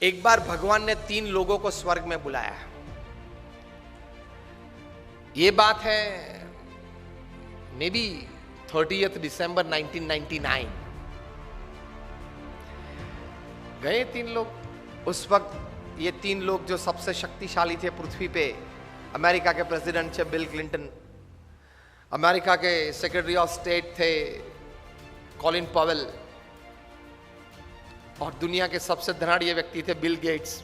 एक बार भगवान ने 3 लोगों को स्वर्ग में बुलाया। ये बात है मे बी 30 दिसंबर 1999। गए 3 लोग। उस वक्त ये 3 लोग जो सबसे शक्तिशाली थे पृथ्वी पे, अमेरिका के प्रेसिडेंट थे बिल क्लिंटन, अमेरिका के सेक्रेटरी ऑफ स्टेट थे कॉलिन पॉवेल, और दुनिया के सबसे धनाढ़ व्यक्ति थे बिल गेट्स।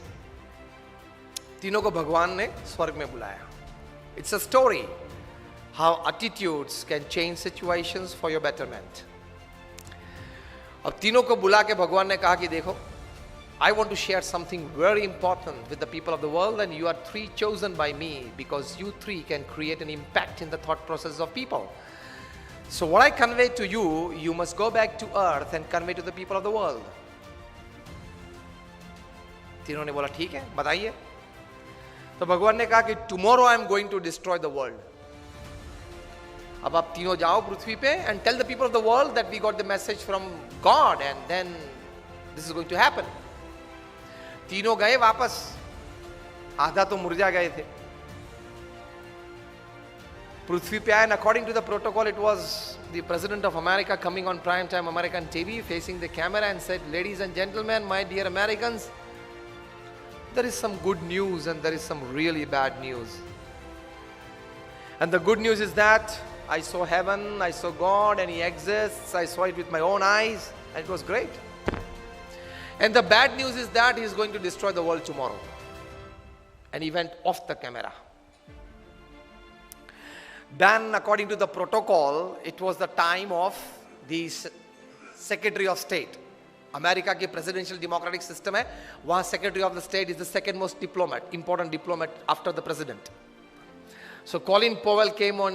तीनों को भगवान ने स्वर्ग में बुलाया। It's a story how attitudes can change situations for your betterment. अब तीनों को बुला के भगवान ने कहा कि देखो, I want to share something very important with the people of the world, and you are 3 chosen by me because you 3 can create an impact in the thought process of people. So what I convey to you, you must go back to earth and convey to the people of the world. तीनों ने बोला ठीक है, बताइए। तो भगवान ने कहा कि tomorrow I am going to destroy the world. अब आप तीनों जाओ पृथ्वी पे and tell the people of the world that we got the message from God and then this is going to happen. तीनों गए वापस, आधा तो मुरझा गए थे। पृथ्वी पे आए, according to the protocol it was the president of America coming on prime time American TV facing the camera and said, ladies and gentlemen, my dear Americans, there is some good news and there is some really bad news. And the good news is that I saw heaven, I saw God and He exists. I saw it with my own eyes and it was great. And the bad news is that He is going to destroy the world tomorrow. And He went off the camera. Then according to the protocol, it was the time of the Secretary of State. America की presidential democratic system है, वहां secretary of the state is the second most important diplomat after the president. So Colin Powell came on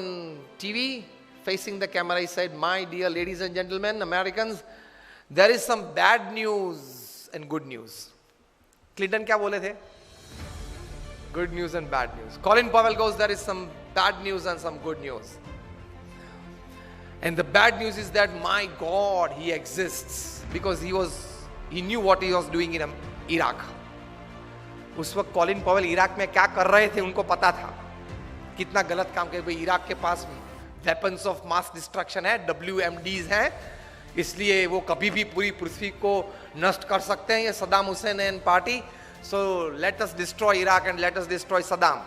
TV facing the camera. He said, my dear ladies and gentlemen, Americans, there is some bad news and good news. Clinton क्या बोले थे? Good news and bad news. Colin Powell goes, there is some bad news and some good news. And the bad news is that my God, He exists, because he knew what He was doing in Iraq. उस वक्त Colin Powell Iraq में क्या कर रहे थे उनको पता था, कितना गलत काम कर। इराक के पास वेपन्स ऑफ मास डिस्ट्रक्शन है, WMDs हैं, इसलिए वो कभी भी पूरी पृथ्वी को नष्ट कर सकते हैं, ये Saddam Hussain and party. So let us destroy Iraq and let us destroy Saddam.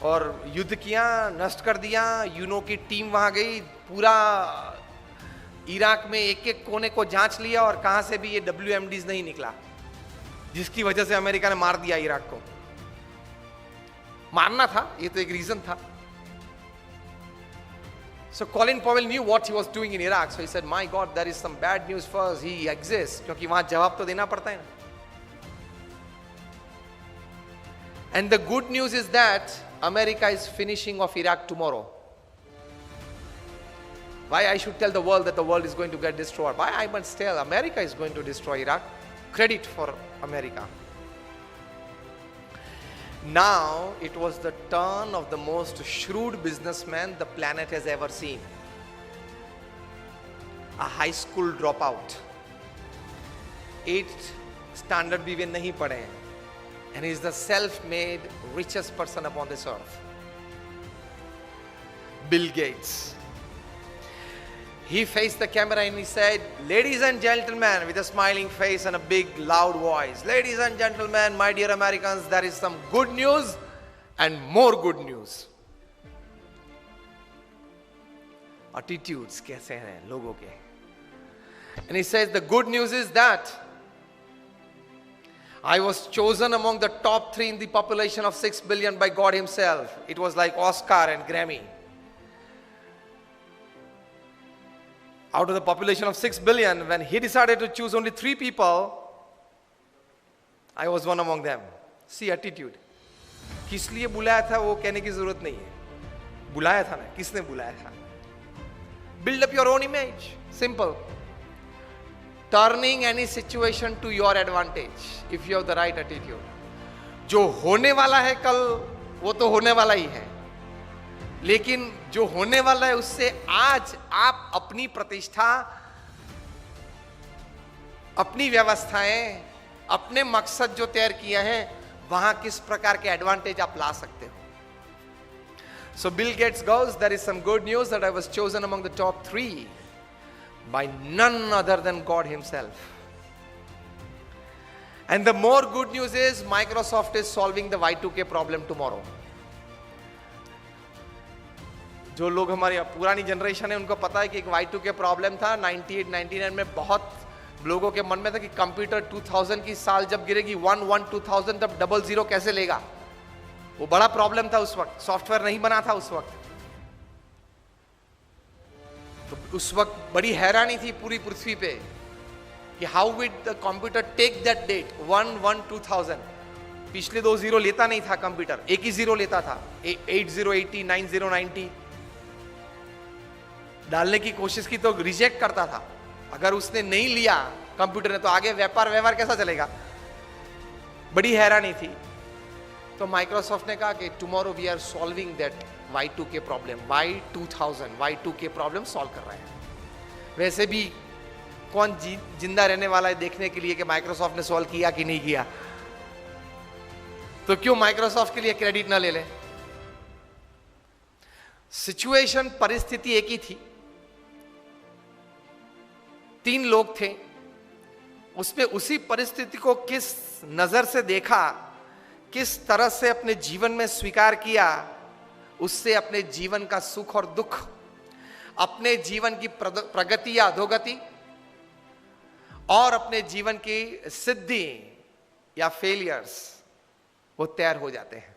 और युद्ध किया, नष्ट कर दिया. यूनो की टीम वहां गई, पूरा इराक में एक एक कोने को जांच लिया और कहां से भी ये WMDs नहीं निकला, जिसकी वजह से अमेरिका ने मार दिया इराक को. मारना था, ये तो एक रीजन था. So Colin Powell knew what he was doing in Iraq. So he said, my God, there is some bad news first. He exists. क्योंकि वहां जवाब तो देना पड़ता है ना. And the good news is that America is finishing off Iraq tomorrow. Why I should tell the world that the world is going to get destroyed? Why I must tell America is going to destroy Iraq? Credit for America. Now it was the turn of the most shrewd businessman the planet has ever seen. A high school dropout. 8th standard भी वे नहीं पढ़े हैं. And he is the self-made richest person upon this earth. Bill Gates. He faced the camera and he said, ladies and gentlemen, with a smiling face and a big loud voice, ladies and gentlemen, my dear Americans, there is some good news and more good news. Attitudes कैसे हैं लोगों के. And he says, the good news is that I was chosen among the top 3 in the population of 6 billion by God Himself. It was like Oscar and Grammy. Out of the population of 6 billion, when He decided to choose only 3 people, I was one among them. See attitude. किस लिए बुलाया था वो कहने की जरूरत नहीं है. बुलाया था ना, किसने बुलाया था. Build up your own image. Simple. Turning any situation to your advantage if you have the right attitude. जो होने वाला है कल, वो तो होने वाला ही है, लेकिन जो होने वाला है उससे आज आप अपनी प्रतिष्ठा अपनी व्यवस्थाएं, अपने मकसद जो तैयार किए हैं, वहां किस प्रकार के एडवांटेज आप ला सकते हो. So Bill Gates goes, there is some good news that I was chosen among the top 3 by none other than God himself. And the more good news is Microsoft is solving the Y2K problem tomorrow. जो लोग हमारी पुरानी generation है उनको पता है कि एक Y2K प्रॉब्लम था 98, 99 में. बहुत लोगों के मन में था कि कंप्यूटर 2000 की साल जब गिरेगी 2000 तब 00 कैसे लेगा. वो बड़ा प्रॉब्लम था उस वक्त. सॉफ्टवेयर नहीं बना था उस वक्त. तो उस वक्त बड़ी हैरानी थी पूरी पृथ्वी पे कि how with the computer take that date 1/1/2000. पिछले 2 जीरो लेता नहीं था कंप्यूटर, एक ही जीरो लेता था. 8080 9090 डालने की कोशिश की तो रिजेक्ट करता था. अगर उसने नहीं लिया कंप्यूटर ने तो आगे व्यापार व्यवहार कैसा चलेगा. बड़ी हैरानी थी. तो माइक्रोसॉफ्ट ने कहा कि tomorrow we are solving that Y2K problem. Y2K problem solve कर रहे हैं. वैसे भी कौन जिंदा रहने वाला है देखने के लिए कि माइक्रोसॉफ्ट ने सॉल्व किया कि नहीं किया. तो क्यों माइक्रोसॉफ्ट के लिए क्रेडिट ना ले ले. सिचुएशन, परिस्थिति एक ही थी. 3 लोग थे. उसमें उसी परिस्थिति को किस नजर से देखा, किस तरह से अपने जीवन में स्वीकार किया, उससे अपने जीवन का सुख और दुख, अपने जीवन की प्रगति या अधोगति और अपने जीवन की सिद्धि या फेलियर्स वो तैयार हो जाते हैं.